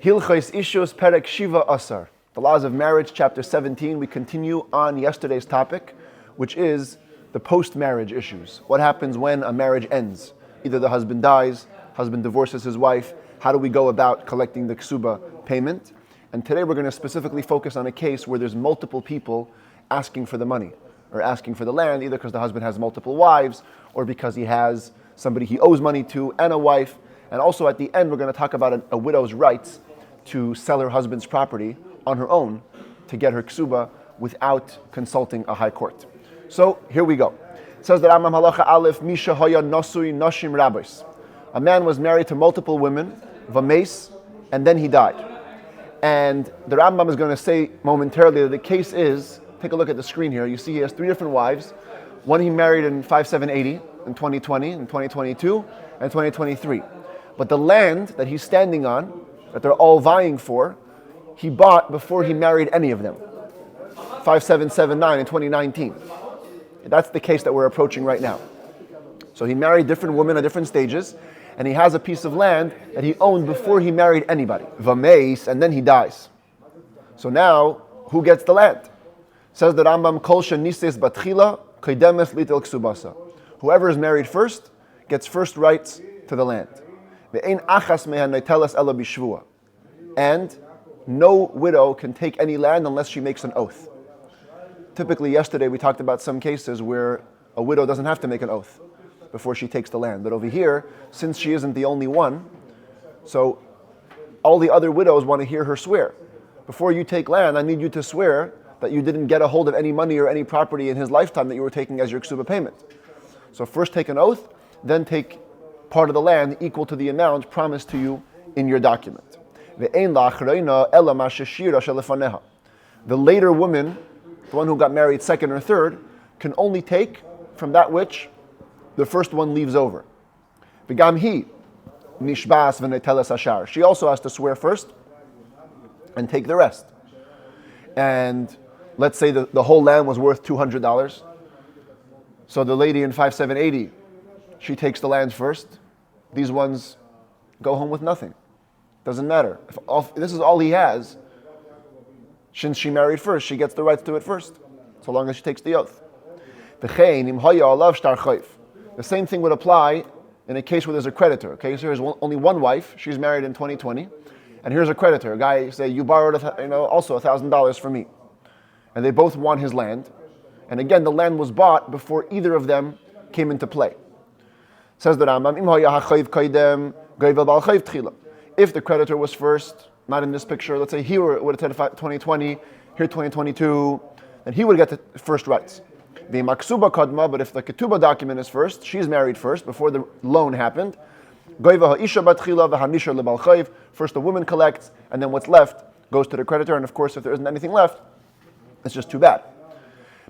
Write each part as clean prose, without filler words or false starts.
Hilchos Ishus Perek Shiva Asar. The Laws of Marriage, Chapter 17. We continue on yesterday's topic, which is the post-marriage issues. What happens when a marriage ends? Either the husband dies, husband divorces his wife. How do we go about collecting the ksuba payment? And today we're going to specifically focus on a case where there's multiple people asking for the money or asking for the land, either because the husband has multiple wives or because he has somebody he owes money to and a wife. And also at the end, we're going to talk about a widow's rights to sell her husband's property on her own to get her ksuba without consulting a high court. So here we go. It says that Rambam halacha aleph misha haya nasui nashim rabbis. A man was married to multiple women, v'meis, and then he died. And the Rambam is going to say momentarily that the case is, take a look at the screen here, you see he has three different wives. One he married in 5780, in 2020, in 2022, and 2023. But the land that he's standing on, that they're all vying for, he bought before he married any of them. 5779 in 2019. That's the case that we're approaching right now. So he married different women at different stages, and he has a piece of land that he owned before he married anybody. V'meis, and then he dies. So now, who gets the land? Says the Rambam, Kol shenises batchila, kodemes litel ksubasa. Whoever is married first gets first rights to the land. Ve'ein achas mehan neitelas ela bishvua. And no widow can take any land unless she makes an oath. Typically, yesterday we talked about some cases where a widow doesn't have to make an oath before she takes the land. But over here, since she isn't the only one, so all the other widows want to hear her swear. Before you take land, I need you to swear that you didn't get a hold of any money or any property in his lifetime that you were taking as your ksuba payment. So first take an oath, then take part of the land equal to the amount promised to you in your document. The later woman, the one who got married second or third, can only take from that which the first one leaves over. She also has to swear first and take the rest. And let's say the whole land was worth $200. So the lady in 5780, she takes the land first. These ones go home with nothing. Doesn't matter. If this is all he has, since she married first, she gets the rights to it first, so long as she takes the oath. The same thing would apply in a case where there's a creditor. Okay, so there's only one wife. She's married in 2020, and here's a creditor. A guy say, you borrowed also $1,000 from me, and they both want his land. And again, the land was bought before either of them came into play. Says the Rambam, if the creditor was first, not in this picture, let's say he would have said 2020, here 2022, then he would get the first rights. The maksuba kadma, but if the ketubah document is first, she's married first, before the loan happened. First the woman collects, and then what's left goes to the creditor, and of course if there isn't anything left, it's just too bad.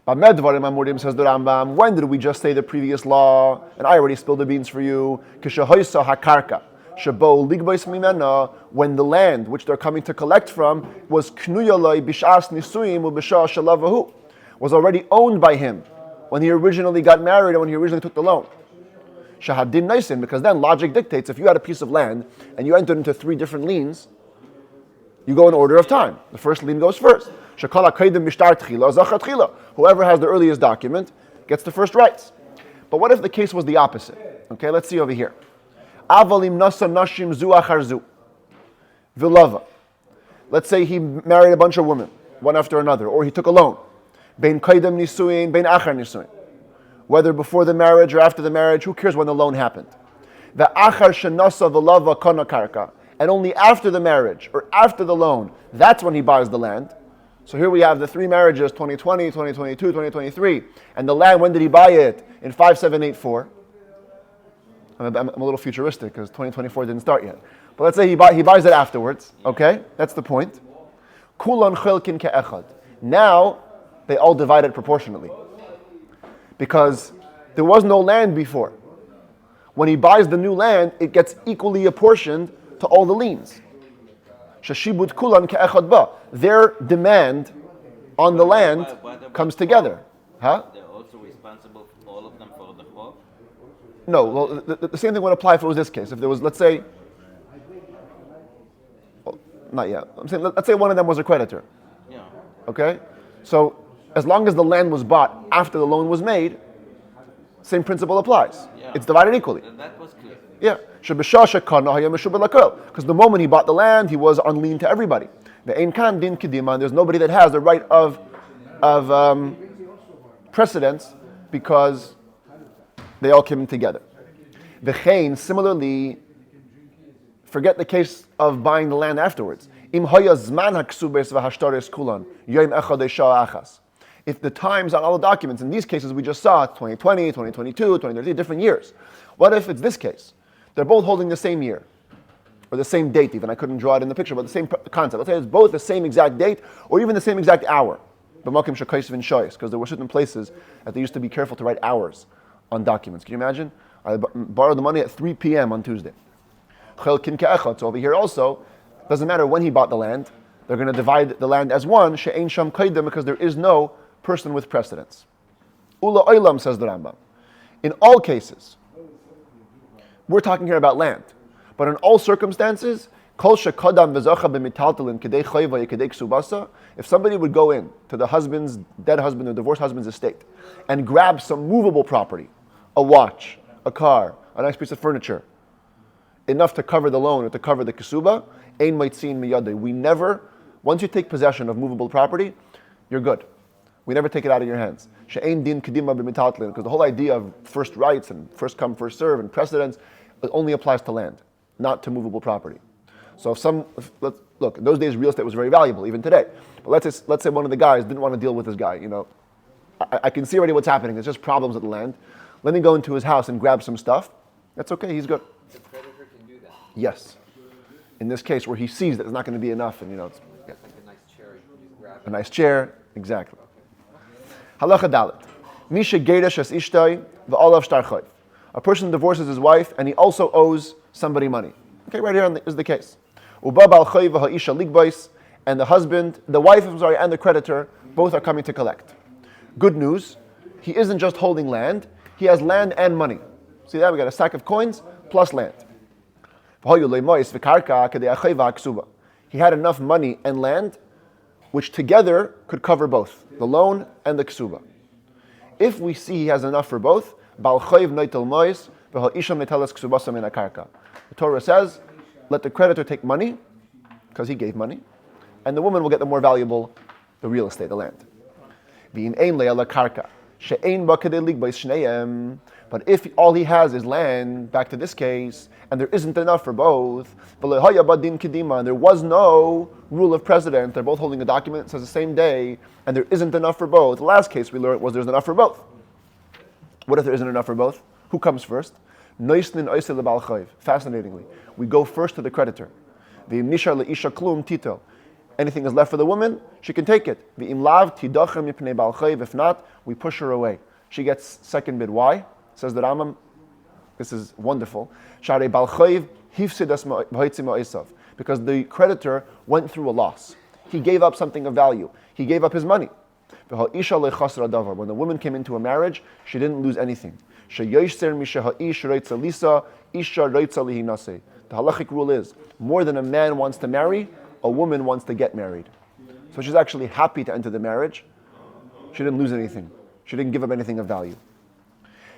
Says the Rambam, when did we just say the previous law? And I already spilled the beans for you. When the land which they're coming to collect from was was already owned by him when he originally got married and when he originally took the loan. Shahadin Naisin, because then logic dictates if you had a piece of land and you entered into three different liens, you go in order of time. The first lien goes first. Whoever has the earliest document gets the first rights. But what if the case was the opposite? Okay, let's see over here. Avalim nasa nashim zu achar zu. Vilava. Let's say he married a bunch of women, one after another, or he took a loan. Bein kaidem nisuin, bein achar nisuin. Whether before the marriage or after the marriage, who cares when the loan happened? The achar shenasa vilava kana karka. And only after the marriage or after the loan, that's when he buys the land. So here we have the three marriages, 2020, 2022, 2023. And the land, when did he buy it? In 5784. I'm a little futuristic because 2024 didn't start yet. But let's say he buys it afterwards. Okay, that's the point. Kulan chelkin ke'echad. Now, they all divide it proportionally. Because there was no land before. When he buys the new land, it gets equally apportioned to all the liens. Shashibut kulan ke'echad ba. Their demand on the land comes together. Huh? They're also responsible, all of them, for the crop? No, well, the same thing would apply if it was this case. If there was, let's say, not yet. I'm saying, let's say one of them was a creditor. Yeah. Okay? So, as long as the land was bought after the loan was made, same principle applies. Yeah. It's divided equally. That was clear. Yeah. Because the moment he bought the land, he was on lien to everybody. There's nobody that has the right of precedence because they all came in together. Similarly, forget the case of buying the land afterwards. If the times on all the documents, in these cases we just saw, 2020, 2022, 2030, different years. What if it's this case? They're both holding the same year, or the same date even. I couldn't draw it in the picture, but the same concept. Let's say it's both the same exact date, or even the same exact hour. Because there were certain places that they used to be careful to write hours on documents. Can you imagine? I borrowed the money at 3 p.m. on Tuesday. So over here also, doesn't matter when he bought the land, they're going to divide the land as one, she'ein sham kaidem, because there is no person with precedence. Ula oilam, says the Rambam. In all cases, we're talking here about land, but in all circumstances, kol shekadam v'zocha b'mitaltalin kedei chayva yekadei ksubasa, if somebody would go in to the dead husband or divorced husband's estate and grab some movable property, a watch, a car, a nice piece of furniture, enough to cover the loan or to cover the ksuba, ein maitzin miyadei. We never, once you take possession of movable property, you're good. We never take it out of your hands. She'ein din kedima b'mitaltalin, because the whole idea of first rights and first come, first serve and precedence, it only applies to land, not to movable property. So look, in those days real estate was very valuable, even today. But let's say one of the guys didn't want to deal with this guy. I can see already what's happening. It's just problems with the land. Let me go into his house and grab some stuff. That's okay. He's good. The creditor can do that. Yes. In this case, where he sees that it's not going to be enough, and it's like a nice chair. You just grab it. a nice chair. Exactly. Halacha dalet. Misha geiresh es ishtay v'olav shtar chayv. A person divorces his wife, and he also owes somebody money. Okay, right here is the case. Uba bal chayv v'ha'isha ligbais, and the wife, and the creditor, both are coming to collect. Good news, he isn't just holding land, he has land and money. See that? We got a stack of coins plus land. He had enough money and land, which together could cover both, the loan and the ksuba. If we see he has enough for both, the Torah says, let the creditor take money, because he gave money, and the woman will get the more valuable, the real estate, the land. But if all he has is land, back to this case, and there isn't enough for both, and there was no rule of precedent, they're both holding a document that says the same day, and there isn't enough for both. The last case we learned was there's enough for both. What if there isn't enough for both? Who comes first? Fascinatingly, we go first to the creditor. Anything is left for the woman, she can take it. If not, we push her away. She gets second bid. Why? Says the Rambam. This is wonderful. Because the creditor went through a loss. He gave up something of value. He gave up his money. When the woman came into a marriage, she didn't lose anything. The halachic rule is, more than a man wants to marry, a woman wants to get married. So she's actually happy to enter the marriage. She didn't lose anything. She didn't give up anything of value.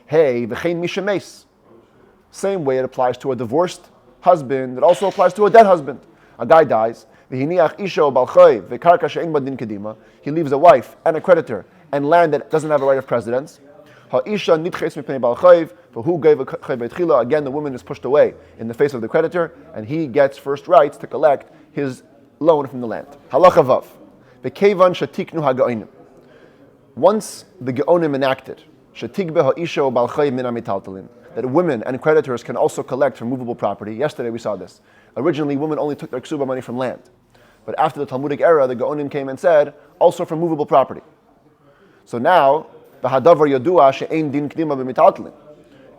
Hey, v'chein misha meis. Same way it applies to a divorced husband, it also applies to a dead husband. A guy dies, v'hiniach isha bal chayv v'karka she'ein badin kedima. He leaves a wife and a creditor and land that doesn't have a right of precedence. Ha'isha nitches mipnei bal chayv v'hu gave chayv betchila. Again, the woman is pushed away in the face of the creditor, and he gets first rights to collect his loan from the land. Halacha vav. V'kevan shatiknu ha'ga'onim. Once the Geonim enacted that women and creditors can also collect from movable property. Yesterday we saw this. Originally, women only took their ksuba money from land. But after the Talmudic era, the Geonim came and said, also from movable property. So now,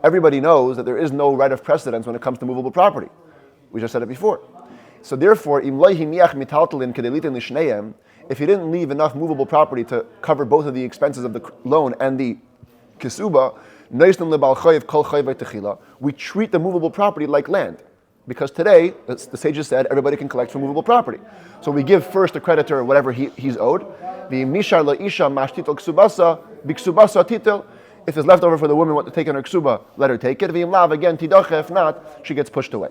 everybody knows that there is no right of precedence when it comes to movable property. We just said it before. So therefore, if he didn't leave enough movable property to cover both of the expenses of the loan and the kisuba, we treat the movable property like land. Because today, the sages said, everybody can collect from movable property. So we give first the creditor whatever he's owed. If there's leftover for the woman what to take in her ksuba, let her take it. Again, tidacha, if not, she gets pushed away.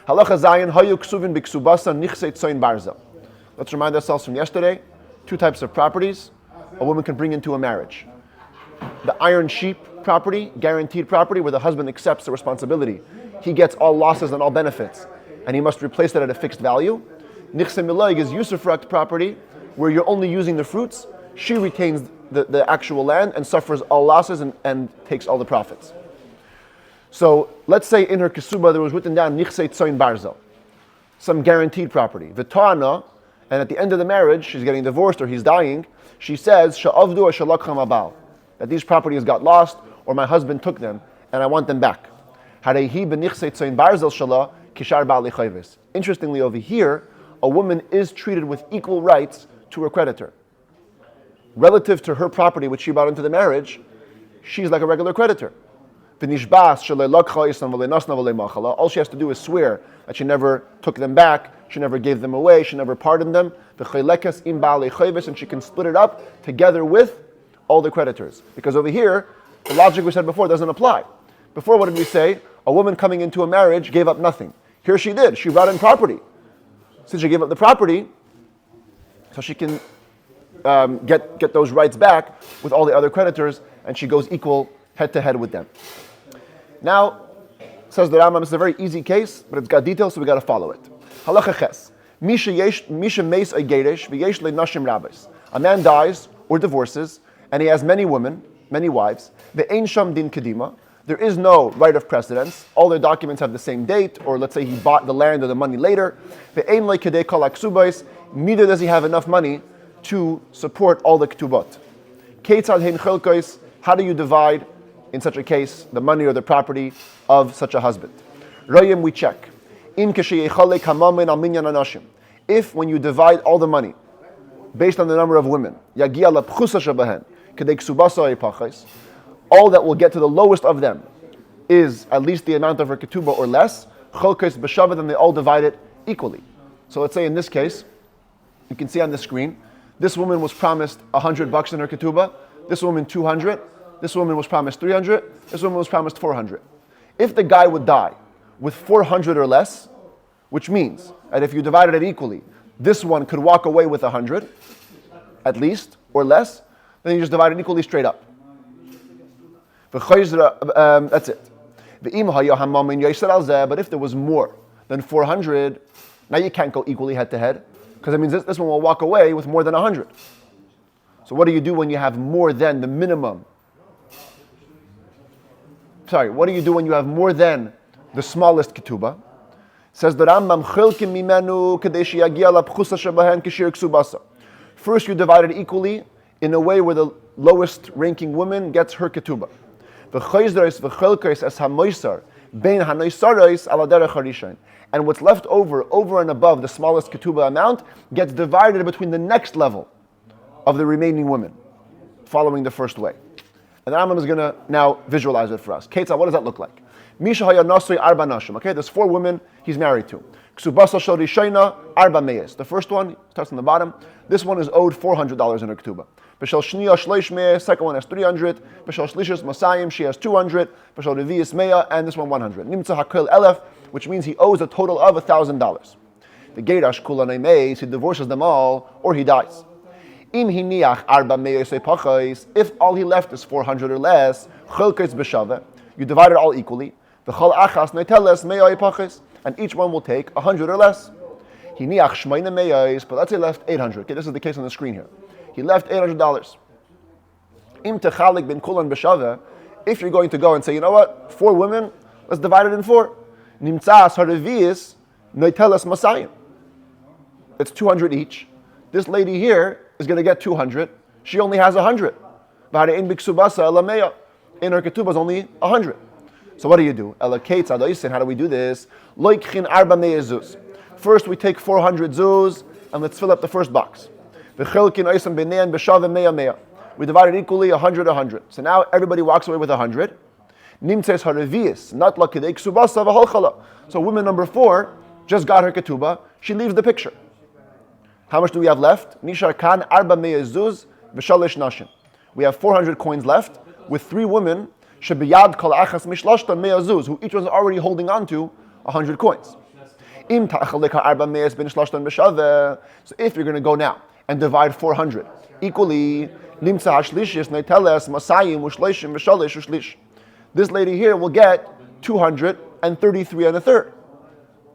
Halacha zayin, hayu ksuvin biksubasa nichsei tzoyin barza. Let's remind ourselves from yesterday, two types of properties a woman can bring into a marriage. The iron sheep property, guaranteed property, where the husband accepts the responsibility. He gets all losses and all benefits, and he must replace that at a fixed value. Nichsei miloig is usufruct property, where you're only using the fruits. She retains the actual land and suffers all losses and takes all the profits. So let's say in her kesuba there was written down nichsei tzoyin barzel, some guaranteed property. V'ta'ana, and at the end of the marriage, she's getting divorced or he's dying, she says, sha'avdu or shalakcham abal, that these properties got lost or my husband took them and I want them back. Harehi b'nichsei tzoyin barzel shala kishar ba'alei chayves. Interestingly, over here, a woman is treated with equal rights to her creditor. Relative to her property which she brought into the marriage, she's like a regular creditor. All she has to do is swear that she never took them back, she never gave them away, she never pardoned them, and she can split it up together with all the creditors. Because over here, the logic we said before doesn't apply. Before, what did we say? A woman coming into a marriage gave up nothing. Here she did. She brought in property. Since she gave up the property, so she can get those rights back with all the other creditors, and she goes equal head to head with them. Now, says the Rambam, it's a very easy case, but it's got details, so we got to follow it. Halacha ches. Misha meis geirish v'yesh le'nashim rabbis. A man dies or divorces, and he has many women, many wives. Ve'ein sham din kedima. There is no right of precedence. All their documents have the same date, or let's say he bought the land or the money later. Ve'ein le kedei kol haksubos. Neither does he have enough money to support all the ketubot. Keitzad hein chelkos. How do you divide, in such a case, the money or the property of such a husband? Royim, we check. If, when you divide all the money, based on the number of women, all that will get to the lowest of them is at least the amount of her ketubah or less, then they all divide it equally. So let's say in this case, you can see on the screen, this woman was promised $100 in her ketubah, this woman 200, this woman was promised 300, this woman was promised 400. If the guy would die with 400 or less, which means that if you divided it equally, this one could walk away with 100, at least, or less, then you just divide it equally straight up. That's it. But if there was more than 400, now you can't go equally head to head, because that means this one will walk away with more than 100. So what do you do when you have more than the minimum? What do you do when you have more than the smallest ketubah? Says the Rambam, first you divide it equally in a way where the lowest ranking woman gets her ketubah. And what's left over and above the smallest ketubah amount, gets divided between the next level of the remaining women, following the first way. And the Rambam is going to now visualize it for us. Ketzah, what does that look like? Misha haya nasui arba nashim. Okay, there's 4 women he's married to. Ksubasa shel rishayna arba meyes. The first one starts on the bottom. This one is owed $400 in her ketubah. B'shel shniya shleish meyes. Second one has 300. B'shel shlishis masayim. She has 200. B'shel reviyis meya. And this one 100. Nimtza hakel elef, which means he owes a total of $1,000. The geirash kulanei meyes. He divorces them all, or he dies. If all he left is 400 or less, you divide it all equally. And each one will take 100 or less. But let's say he left 800. Okay, this is the case on the screen here. He left $800. If you're going to go and say, you know what, 4 women, let's divide it in 4. It's 200 each. This lady here is going to get 200. She only has 100. In her ketubah is only 100. So what do you do? How do we do this? First we take 400 zuz and let's fill up the first box. We divide it equally, 100, 100. So now everybody walks away with 100. Nimtzeis harevius, not lakidei ksubasa v'holchala. So woman number 4 just got her ketubah. She leaves the picture. How much do we have left? Nishar kan arba meyazuz v'shalish nashim. We have 400 coins left with 3 women shebiyad kol achas mishlashtan meyazuz, who each one's already holding on to 100 coins. Im ta'achalika arba meyaz bin shlashtan b'shaveh. So if you're going to go now and divide 400 equally, nimtza hashlishis neiteles masayim u'shleishim v'shalish u'shlish. This lady here will get 233 and a third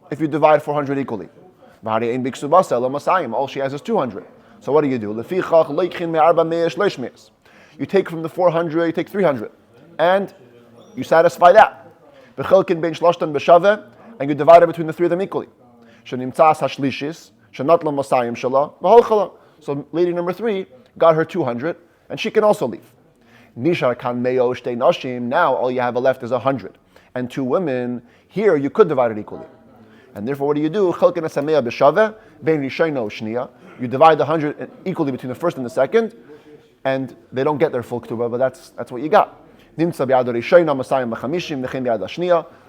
if you divide 400 equally. All she has is 200. So what do? You take from the 400, you take 300, and you satisfy that. And you divide it between the 3 of them equally. So lady number 3 got her 200, and she can also leave. Now all you have left is 100. And 2 women, here you could divide it equally. And therefore, what do? You divide the 100 equally between the first and the second, and they don't get their full ketubah, but that's what you got.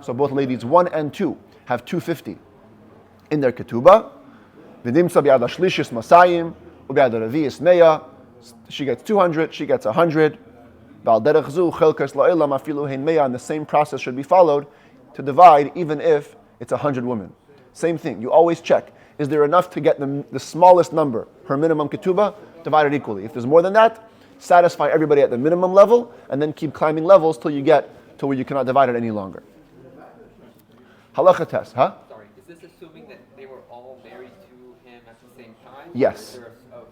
So both ladies 1 and 2 have 250 in their ketubah. She gets 200, she gets 100. And the same process should be followed to divide even if it's 100 women. Same thing. You always check. Is there enough to get the smallest number, her minimum ketubah, divided equally? If there's more than that, satisfy everybody at the minimum level and then keep climbing levels till you get to where you cannot divide it any longer. Halacha test, huh? Sorry, is this assuming that they were all married to him at the same time? Yes. Okay.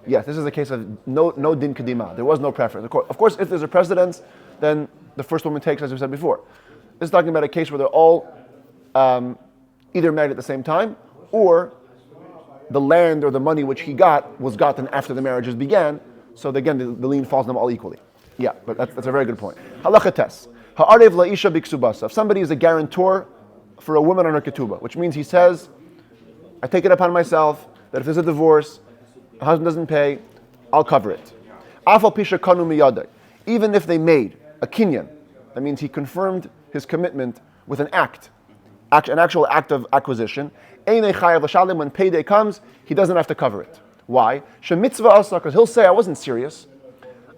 Yes, this is a case of no din kadima. There was no preference. Of course, if there's a precedence, then the first woman takes, as we said before. This is talking about a case where they're all either married at the same time, or the land or the money which he got was gotten after the marriages began. So again, the lien falls on them all equally. Yeah, but that's a very good point. Halacha tes. Ha'arev la'isha biksubasa. If somebody is a guarantor for a woman on her ketubah, which means he says, I take it upon myself that if there's a divorce, the husband doesn't pay, I'll cover it. Afal pisha kanu miyadai. Even if they made a kinyan, that means he confirmed his commitment with an actual act of acquisition. Einei chayav l'shalim, when payday comes, he doesn't have to cover it. Why? Shemitzvah asa, because he'll say, I wasn't serious.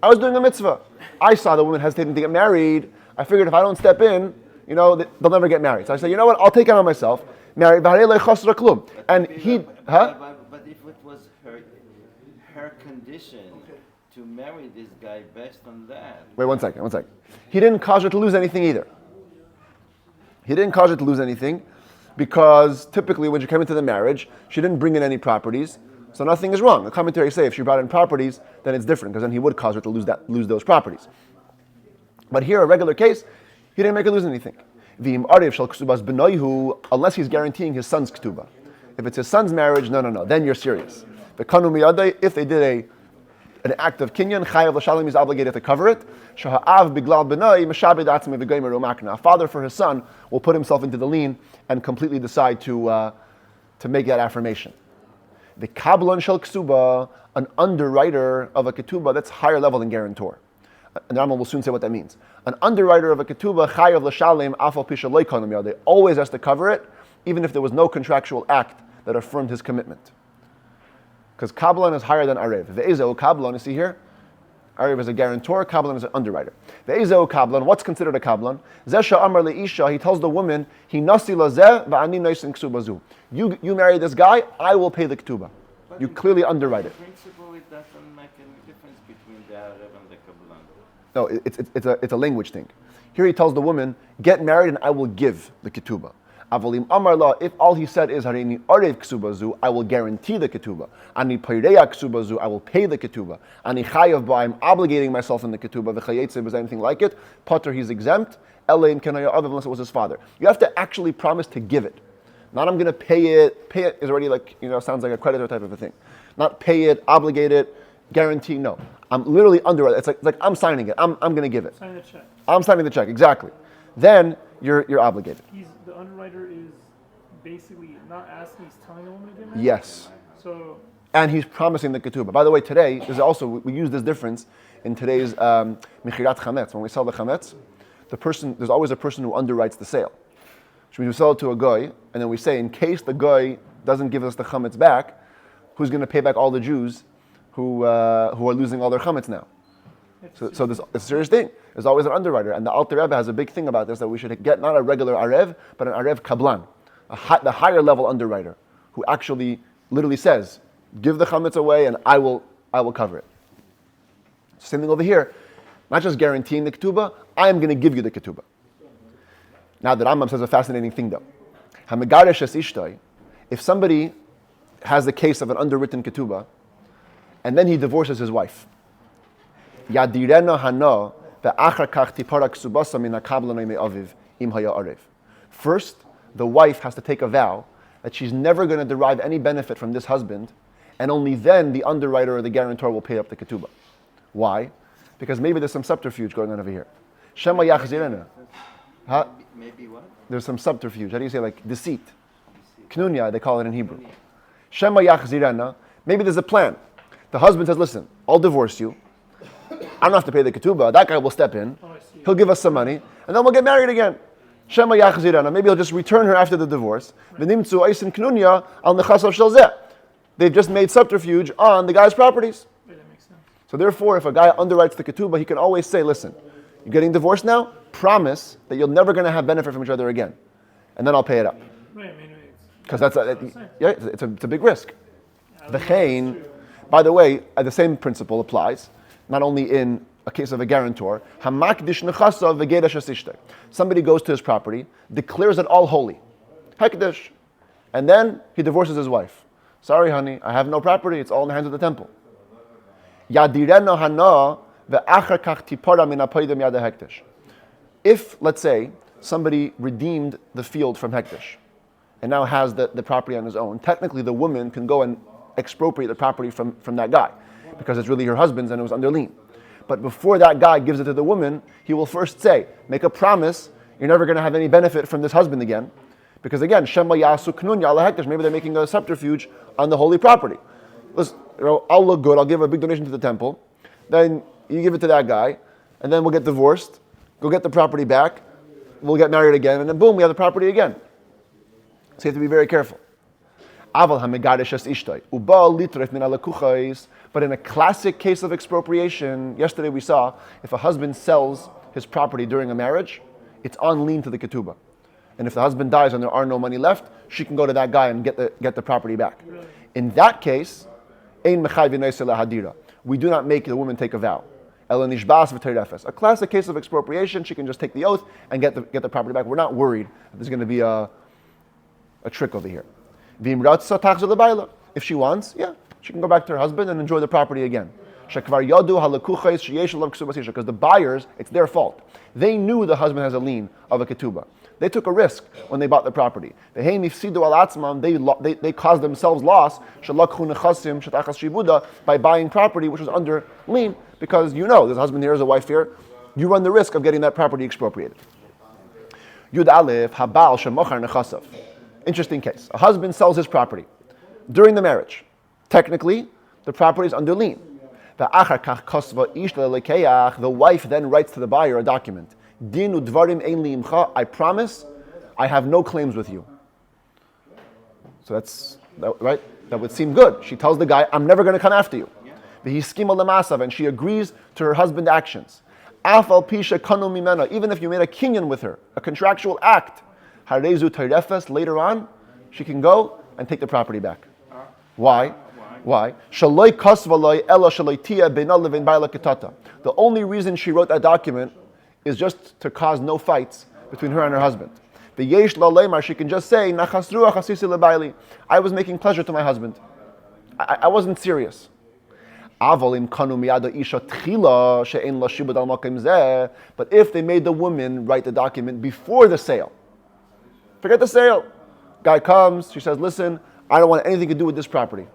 I was doing a mitzvah. I saw the woman hesitating to get married. I figured if I don't step in, they'll never get married. So I said, you know what? I'll take it on myself. Marry. And he, But if it was her condition to marry this guy based on that. Wait, one second. He didn't cause her to lose anything either. He didn't cause her to lose anything because typically when she came into the marriage, she didn't bring in any properties. So nothing is wrong. The commentaries say if she brought in properties, then it's different because then he would cause her to lose those properties. But here, a regular case, he didn't make her lose anything. Unless he's guaranteeing his son's ketubah. If it's his son's marriage, no, then you're serious. If they did an act of kinyan, chayav l'shalim is obligated to cover it. A father for his son will put himself into the lien and completely decide to make that affirmation. The kablan shel ksuba, an underwriter of a ketubah, that's higher level than guarantor. And Rambam will soon say what that means. An underwriter of a ketubah, chayav l'shalim, afal pisha lo yikonim yadeh, always has to cover it, even if there was no contractual act that affirmed his commitment. Because kablan is higher than arev. Ve'ezeu kablan, you see here? Arev is a guarantor, kablan is an underwriter. Ve'ezeu kablan, what's considered a kablan? Zesha amar le'isha, he tells the woman, he nasi lazeh va'ani noisin ksubazu. You marry this guy, I will pay the ketubah. You clearly underwrite it. In principle, it doesn't make any difference between the arev and the kablan. No, it's a language thing. Here he tells the woman, get married and I will give the ketubah. Avolim amar la, if all he said is harini arev ksubazu, I will guarantee the ketubah. Ani peireya ksubazu, I will pay the ketubah. Ani chayav ba, I'm obligating myself in the ketubah. V'chayetze, is anything like it? Potter, he's exempt. Elaim kenaya other unless it was his father. You have to actually promise to give it. Not I'm going to pay it. Pay it is already sounds like a creditor type of a thing. Not pay it, obligate it, guarantee. No, I'm literally under it. It's like I'm signing it. I'm going to give it. Sign the check. I'm signing the check, exactly. Then you're obligated. The underwriter is basically not asking, he's telling the woman to get married? Yes. So. And he's promising the ketubah. By the way, today, we use this difference in today's mechirat chametz. When we sell the chametz, there's always a person who underwrites the sale. Which means we sell it to a guy, and then we say, in case the guy doesn't give us the chametz back, who's going to pay back all the Jews who are losing all their chametz now? So this it's a serious thing. There's always an underwriter, and the Alter Rebbe has a big thing about this, that we should get not a regular arev, but an arev kablan, the higher level underwriter, who actually literally says, give the chametz away, and I will cover it. Same thing over here. Not just guaranteeing the ketubah, I am going to give you the ketubah. Now the Rambam says a fascinating thing though. Hamigaresh es ishtoi, if somebody has the case of an underwritten ketubah, and then he divorces his wife, yadirena hana ve'achar kach tipara ksubasa min hakabla me'aviv im haya arev. First, the wife has to take a vow that she's never going to derive any benefit from this husband, and only then the underwriter or the guarantor will pay up the ketubah. Why? Because maybe there's some subterfuge going on over here. Shema yachzirena. Maybe what? There's some subterfuge. How do you say, like deceit? Knunya, they call it in Hebrew. Shema yachzirena. Maybe there's a plan. The husband says, listen, I'll divorce you. I don't have to pay the ketubah. That guy will step in. He'll give us some money, and then we'll get married again. Shema yachzirena. Maybe he'll just return her after the divorce. V'nimtzu eisin knunya al nechasav shel zeh. They've just made subterfuge on the guy's properties. So therefore, if a guy underwrites the ketubah, he can always say, listen, you're getting divorced now? Promise that you're never going to have benefit from each other again. And then I'll pay it up. Because it's a big risk. V'chein, by the way, the same principle applies, not only in a case of a guarantor. Hamakdish nechasav v'gedash asishtei. Somebody goes to his property, declares it all holy. Hekdesh. And then he divorces his wife. Sorry, honey, I have no property. It's all in the hands of the temple. Yadirena hana ve'achar kach tipara min hapoidem yada hekdesh. If, let's say, somebody redeemed the field from hekdesh and now has the property on his own, technically the woman can go and expropriate the property from that guy because it's really her husband's and it was under lien. But before that guy gives it to the woman, he will first say, make a promise, you're never going to have any benefit from this husband again. Because again, Shema Yasu Knunya ala hekdesh, maybe they're making a subterfuge on the holy property. Listen, I'll look good, I'll give a big donation to the temple, then you give it to that guy, and then we'll get divorced, go get the property back, we'll get married again, and then boom, we have the property again. So you have to be very careful. But in a classic case of expropriation, yesterday we saw, if a husband sells his property during a marriage, it's on lien to the ketubah. And if the husband dies and there are no money left, she can go to that guy and get the property back. In that case, we do not make the woman take a vow. A classic case of expropriation, she can just take the oath and get the property back. We're not worried that there's going to be a trick over here. If she wants, yeah, she can go back to her husband and enjoy the property again. Because the buyers, it's their fault. They knew the husband has a lien of a ketubah. They took a risk when they bought the property. They caused themselves loss by buying property which was under lien, because there's a husband here, there's a wife here. You run the risk of getting that property expropriated. Interesting case. A husband sells his property during the marriage. Technically, the property is under lien. The wife then writes to the buyer a document. I promise, I have no claims with you. So that's right. That would seem good. She tells the guy, I'm never going to come after you. And she agrees to her husband's actions. Even if you made a kinyan with her, a contractual act, later on, she can go and take the property back. Why? Why? The only reason she wrote that document is just to cause no fights between her and her husband. She can just say, I was making pleasure to my husband. I wasn't serious. But if they made the woman write the document before the sale, forget the sale. Guy comes, she says, listen, I don't want anything to do with this property.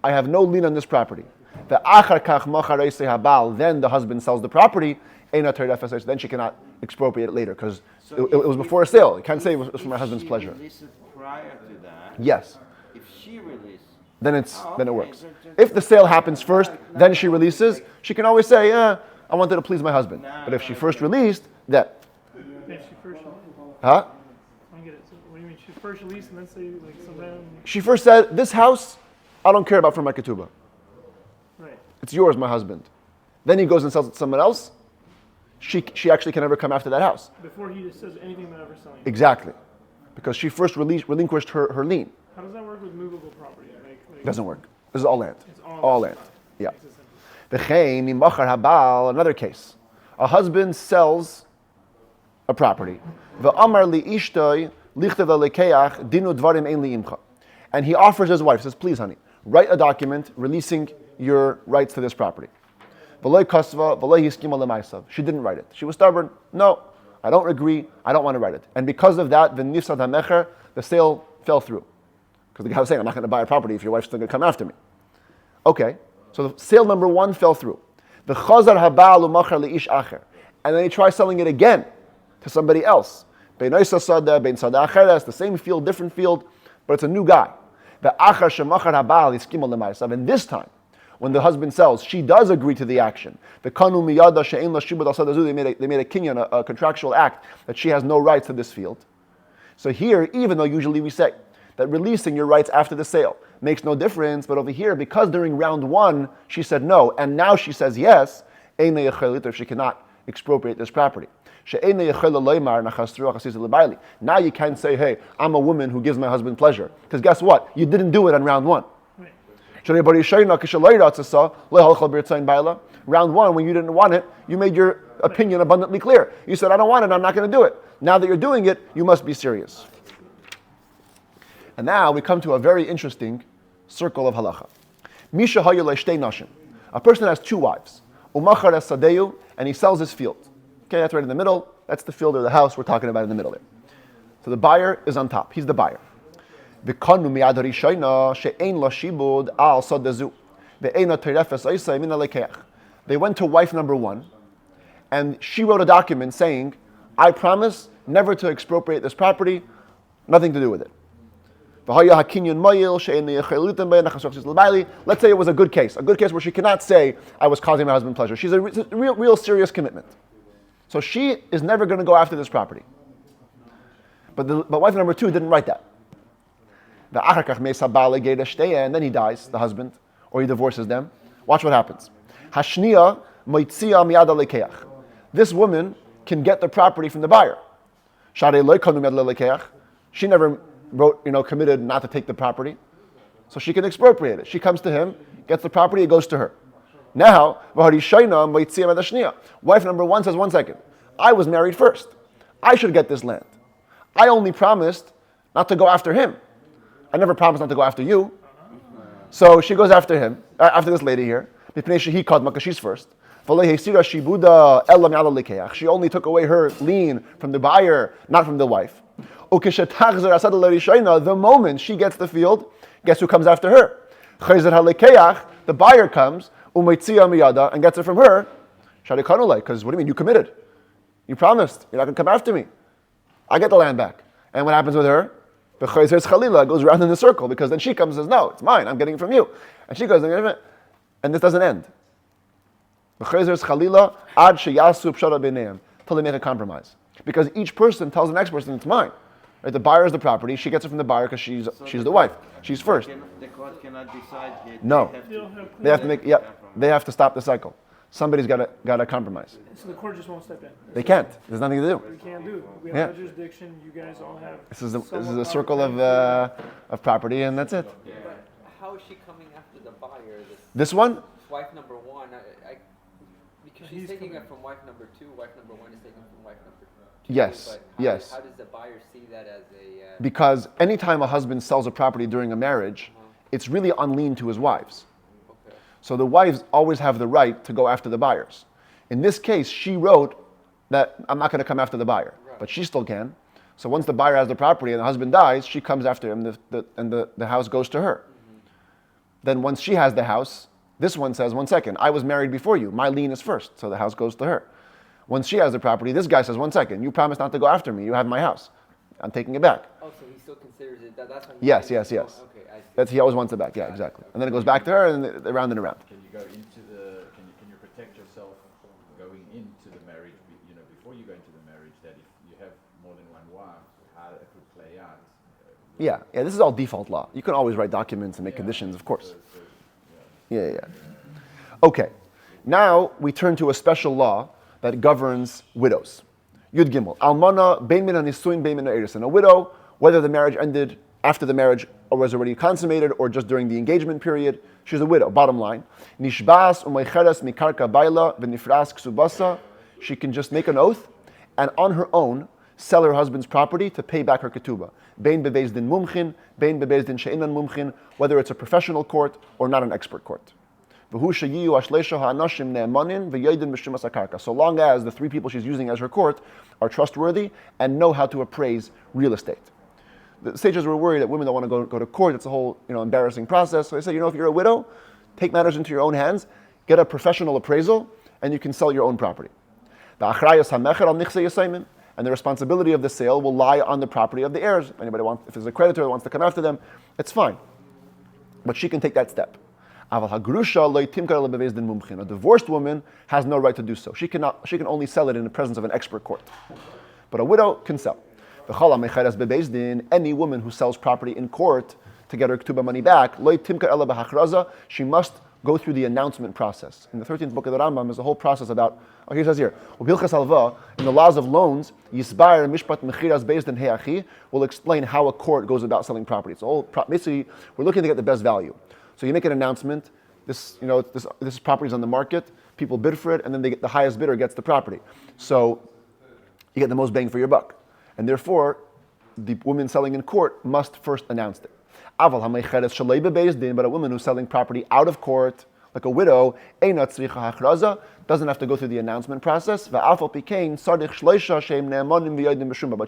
I have no lien on this property. Then the husband sells the property, then she cannot expropriate it later, because it was before a sale. You can't say it was for my husband's pleasure. Prior to that, yes. If she releases, then it works. If the sale happens first, then she releases, she can always say, I wanted to please my husband. But if she first released, that. Yeah, she first. Huh? I don't get it. So, what do you mean? She first released and then say like some random. She first said, this house, I don't care about for my ketubah. Right. It's yours, my husband. Then he goes and sells it to someone else. She actually can never come after that house. Before he just says anything about ever selling. Exactly. Because she first relinquished her lien. How does that work with movable property? Like, Doesn't work. This is all land. It's All land. Yeah. Makes it simple. V'chein mimachar habal, another case. A husband sells a property. V'amar li ishtoi lichtav lekeach dinu dvarim ein li imcha. And he offers his wife, says, please honey, write a document releasing your rights to this property. V'loi kasva, v'loi hiskima lemaisav. She didn't write it. She was stubborn. No, I don't agree. I don't want to write it. And because of that, v'nifsad hamecher, the sale fell through. Because the guy was saying, I'm not going to buy a property if your wife's still going to come after me. Okay, so the sale number one fell through. The chazar habal u'machar leish acher. And then he tries selling it again to somebody else. Bein oisa sada, bein sada acheres, the same field, different field, but it's a new guy. The achar shemachar habal iskima lemaisav. And this time, when the husband sells, she does agree to the action. The kanu miyada she'en la shibud al sadazu, they made a kinyan, a contractual act that she has no rights to this field. So here, even though usually we say that releasing your rights after the sale makes no difference, but over here, because during round one she said no, and now she says yes, if she cannot expropriate this property. Now you can't say, hey, I'm a woman who gives my husband pleasure. Because guess what? You didn't do it on round one. Round one, when you didn't want it, you made your opinion abundantly clear. You said, I don't want it, I'm not going to do it. Now that you're doing it, you must be serious. And now we come to a very interesting circle of halacha. Misha haya le'shtei nashim. A person has two wives. Umachar es sadeyu, and he sells his field. Okay, that's right in the middle. That's the field or the house we're talking about in the middle there. So the buyer is on top. He's the buyer. V'kanu miyad harishayna she'ein la shibud al sadezu ve'eina terefes oisay min alekeach. They went to wife number one, and she wrote a document saying, I promise never to expropriate this property, nothing to do with it. Let's say it was a good case where she cannot say, I was causing my husband pleasure. She's a real serious commitment. So she is never going to go after this property. But wife number two didn't write that. And then he dies, the husband, or he divorces them. Watch what happens. This woman can get the property from the buyer. She never committed not to take the property. So she can expropriate it. She comes to him, gets the property, it goes to her. Now, wife number one says, 1 second, I was married first. I should get this land. I only promised not to go after him. I never promised not to go after you. So she goes after him, after this lady here. Because she's first. She only took away her lien from the buyer, not from the wife. The moment she gets the field, guess who comes after her? The buyer comes and gets it from her. Because what do you mean? You committed. You promised. You're not going to come after me. I get the land back. And what happens with her? The chayzer chalila goes around in the circle, because then she comes and says, no, it's mine. I'm getting it from you. And she goes, and this doesn't end. The chayzer chalila ad sheyasu pshara b'neim, till they make a compromise. Because each person tells the next person, it's mine. Right? The buyer is the property. She gets it from the buyer because she's the wife. She's first. The court cannot decide yet. No. They have to make. They have to stop the cycle. Somebody's got to compromise. So the court just won't step in. They can't. There's nothing to do. We can't do. We have no jurisdiction. You guys all have. This is a circle of property, and that's it. But how is she coming after the buyer? This one? Wife number one, because she's taking it from wife number two. Wife number one is taking from wife number two. Yes. But Yes. How does the buyer see that as a? Because anytime a husband sells a property during a marriage, it's really on lien to his wives. Okay. So the wives always have the right to go after the buyers. In this case, she wrote that I'm not going to come after the buyer, but she still can. So once the buyer has the property and the husband dies, she comes after him, and the house goes to her. Then once she has the house, this one says, 1 second, I was married before you. My lien is first, so the house goes to her. Once she has the property, this guy says, 1 second, you promised not to go after me. You have my house. I'm taking it back. Oh, so he still considers it. That's when Yes. Okay, I see. He always wants it back. Yeah, exactly. And then it goes back to her, and around and around. Can you go into can you protect yourself going into the marriage? Before you go into the marriage, that if you have Yeah, this is all default law. You can always write documents and make conditions, of course. Yeah. Okay, now we turn to a special law that governs widows. Yud Gimel. Almana, bein min hanisuin, bein min ha'erisin. A widow, whether the marriage ended after the marriage or was already consummated or just during the engagement period, she's a widow, bottom line. Nishbas u'meicheres mikarka baila v'nifras ksubasa. She can just make an oath and on her own sell her husband's property to pay back her ketubah. Bein bebeis din mumchin, bein bebeis din she'inan mumchin, whether it's a professional court or not an expert court. So long as the three people she's using as her court are trustworthy and know how to appraise real estate. The sages were worried that women don't want to go to court. It's a whole embarrassing process. So they said, if you're a widow, take matters into your own hands, get a professional appraisal, and you can sell your own property. And the responsibility of the sale will lie on the property of the heirs. If there's a creditor that wants to come after them, it's fine. But she can take that step. A divorced woman has no right to do so. She can only sell it in the presence of an expert court. But a widow can sell. Any woman who sells property in court to get her ketubah money back, she must go through the announcement process. In the 13th book of the Rambam, there's a whole process about, he says here, in the laws of loans, will explain how a court goes about selling property. So basically, we're looking to get the best value. So you make an announcement, this property is on the market, people bid for it, and then the highest bidder gets the property. So you get the most bang for your buck. And therefore, the woman selling in court must first announce it. But a woman who's selling property out of court, like a widow, doesn't have to go through the announcement process. But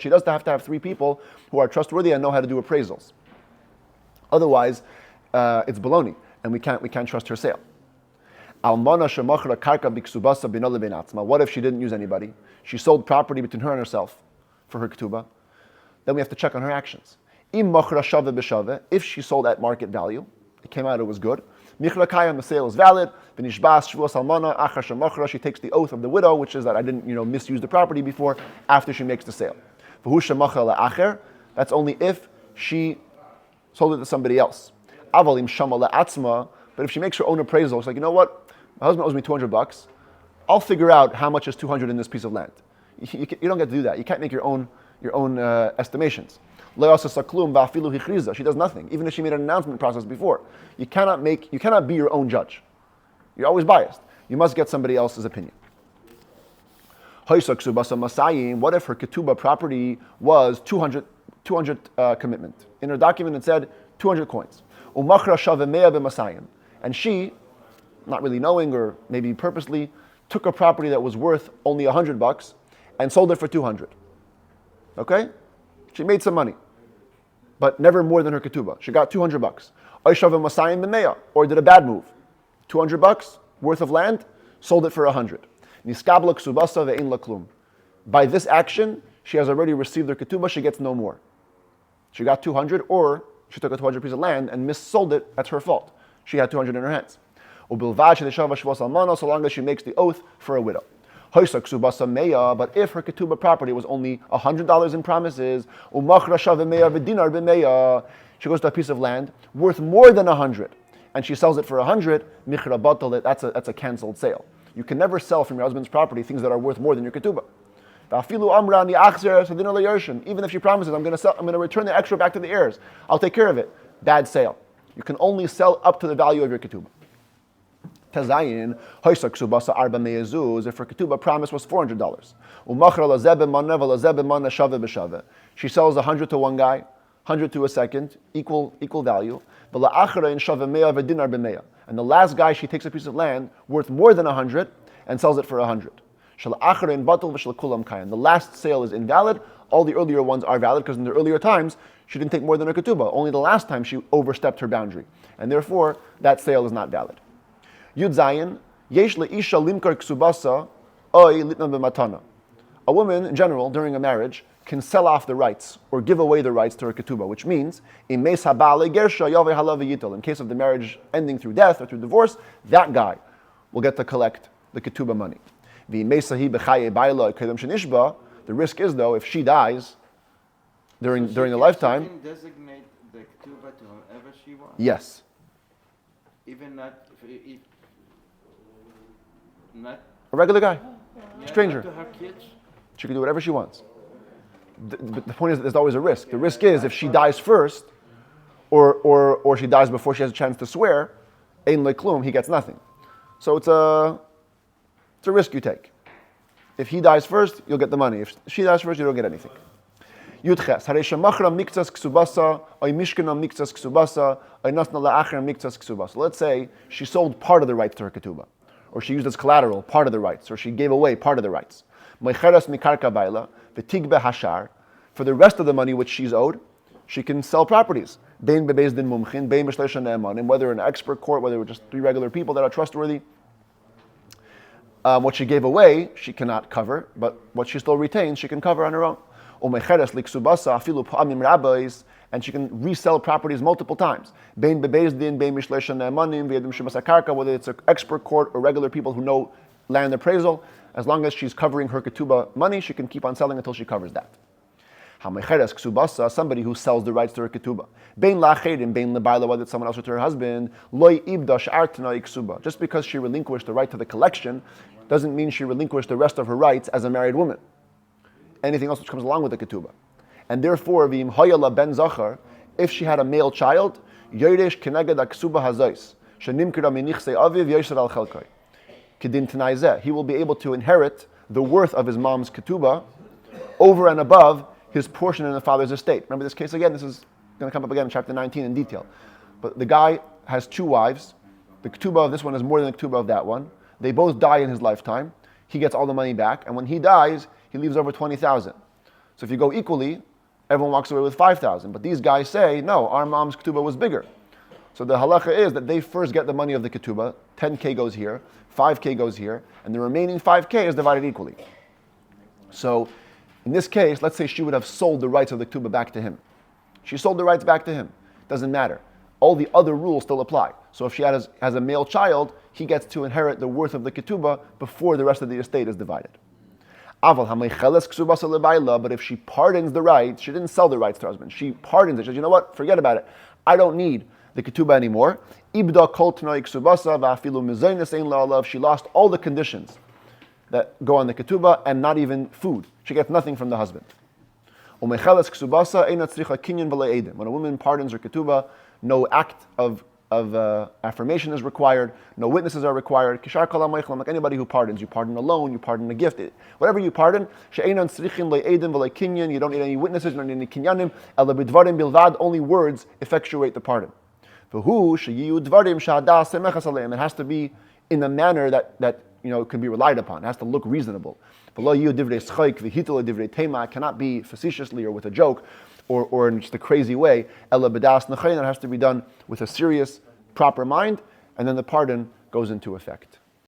she does have to have three people who are trustworthy and know how to do appraisals. Otherwise, it's baloney, and we can't trust her sale. What if she didn't use anybody? She sold property between her and herself for her ketubah. Then we have to check on her actions. If she sold at market value, it came out it was good. The sale is valid. She takes the oath of the widow, which is that I didn't misuse the property before, after she makes the sale. That's only if she sold it to somebody else. But if she makes her own appraisal, it's like, you know what? My husband owes me $200. I'll figure out how much is 200 in this piece of land. You don't get to do that. You can't make your own estimations. She does nothing, even if she made an announcement process before. You cannot be your own judge. You're always biased. You must get somebody else's opinion. What if her ketubah property was 200 commitment? In her document it said 200 coins. And she, not really knowing or maybe purposely, took a property that was worth only $100 and sold it for 200. Okay? She made some money, but never more than her ketubah. She got $200. Or did a bad move. $200 worth of land, sold it for 100. By this action, she has already received her ketubah, she gets no more. She got 200, or she took a 200 piece of land and missold it, that's her fault. She had 200 in her hands. So long as she makes the oath for a widow. But if her ketubah property was only $100 in promises, she goes to a piece of land worth more than 100, and she sells it for 100, that's a canceled sale. You can never sell from your husband's property things that are worth more than your ketubah. Even if she promises, I'm going to return the extra back to the heirs, I'll take care of it. Bad sale. You can only sell up to the value of your ketubah. Tazayin, if her ketubah promise was $400. She sells 100 to one guy, 100 to a second, equal value. And the last guy, she takes a piece of land worth more than 100 and sells it for 100. The last sale is invalid. All the earlier ones are valid because in the earlier times, she didn't take more than her ketubah. Only the last time she overstepped her boundary. And therefore, that sale is not valid. Yud Zayin, yesh leisha limkar ksubasa, oy litna b'matana. A woman, in general, during a marriage, can sell off the rights or give away the rights to her ketubah, which means, in case of the marriage ending through death or through divorce, that guy will get to collect the ketubah money. The risk is, though, if she dies during the lifetime. She can designate the ketubah to whoever she wants. Yes. Even not A regular guy. yeah, Stranger. not to her kids. She can do whatever she wants. But the point is that there's always a risk. The risk is if she dies first, or she dies before she has a chance to swear, ein leklum, he gets nothing. So it's a risk you take. If he dies first, you'll get the money. If she dies first, you don't get anything. Yudches, hareisha machra miktsas ksubasa, oy mishkana miktsas ksubasa, oy nasna la'achra miktsas ksubasa. Let's say she sold part of the rights to her ketubah, or she used as collateral part of the rights, or she gave away part of the rights. Moicheras mikarka baila, v'tigbe hashar. For the rest of the money which she's owed, she can sell properties. Bein bebeis din mumchin, bein b'shleisha ne'emanim, whether in an expert court, whether just 3 regular people that are trustworthy. What she gave away, she cannot cover, but what she still retains, she can cover on her own. And she can resell properties multiple times. Whether it's an expert court or regular people who know land appraisal, as long as she's covering her ketubah money, she can keep on selling until she covers that. Somebody who sells the rights to her ketubah. Whether it's someone else or to her husband, just because she relinquished the right to the collection, doesn't mean she relinquished the rest of her rights as a married woman. Anything else which comes along with the ketubah. And therefore, if she had a male child, he will be able to inherit the worth of his mom's ketubah over and above his portion in the father's estate. Remember this case again? This is going to come up again in chapter 19 in detail. But the guy has 2 wives. The ketubah of this one is more than the ketubah of that one. They both die in his lifetime. He gets all the money back. And when he dies, he leaves over 20,000. So if you go equally, everyone walks away with 5,000. But these guys say, no, our mom's ketubah was bigger. So the halacha is that they first get the money of the ketubah. 10K goes here, 5K goes here, and the remaining 5K is divided equally. So in this case, let's say she would have sold the rights of the ketubah back to him. She sold the rights back to him. Doesn't matter. All the other rules still apply. So if she has a male child, he gets to inherit the worth of the ketubah before the rest of the estate is divided. But if she pardons the rights, she didn't sell the rights to her husband. She pardons it. She says, you know what? Forget about it. I don't need the ketubah anymore. She lost all the conditions that go on the ketubah and not even food. She gets nothing from the husband. When a woman pardons her ketubah, no act of affirmation is required, no witnesses are required. Like anybody who pardons, you pardon a loan, you pardon a gift, whatever you pardon, you don't need any witnesses, you don't need any kinyanim, only words effectuate the pardon. It has to be in a manner that can be relied upon. It has to look reasonable. It cannot be facetiously or with a joke or in just a crazy way. It has to be done with a serious, proper mind, and then the pardon goes into effect.